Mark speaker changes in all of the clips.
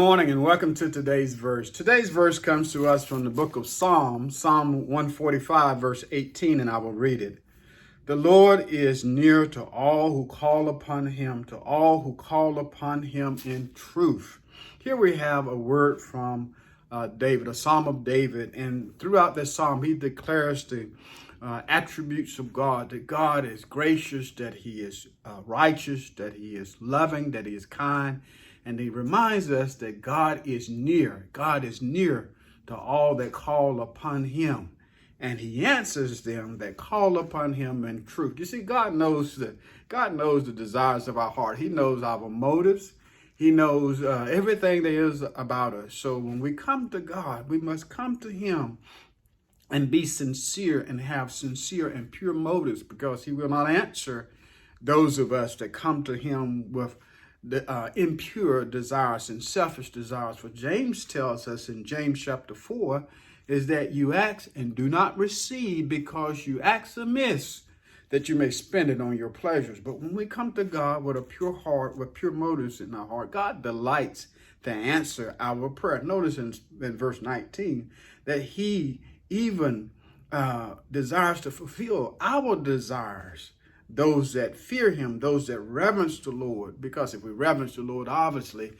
Speaker 1: Good morning and welcome to today's verse. Today's verse comes to us from the book of Psalm 145, verse 18, and I will read it. The Lord is near to all who call upon him, to all who call upon him in truth. Here we have a word from David, a psalm of David, and throughout this psalm, he declares the attributes of God, that God is gracious, that he is righteous, that he is loving, that he is kind. And he reminds us that God is near. God is near to all that call upon him. And he answers them that call upon him in truth. You see, God knows the desires of our heart. He knows our motives. He knows everything there is about us. So when we come to God, we must come to him and be sincere and have sincere and pure motives, because he will not answer those of us that come to him with the impure desires and selfish desires. For James tells us in James chapter 4 is that you ask and do not receive because you ask amiss, that you may spend it on your pleasures. But when we come to God with a pure heart, with pure motives in our heart, God delights to answer our prayer. Notice in verse 19 that he even desires to fulfill our desires, those that fear him, those that reverence the Lord. Because if we reverence the Lord, obviously,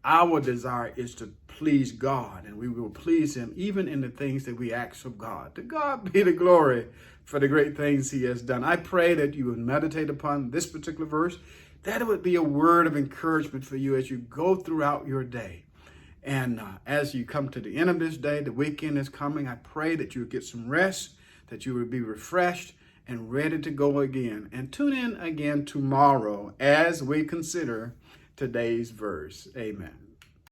Speaker 1: our desire is to please God, and we will please him even in the things that we ask of God. To God be the glory for the great things he has done. I pray that you would meditate upon this particular verse, that it would be a word of encouragement for you as you go throughout your day. And as you come to the end of this day, the weekend is coming. I pray that you would get some rest, that you would be refreshed and ready to go again. And tune in again tomorrow as we consider today's verse. Amen.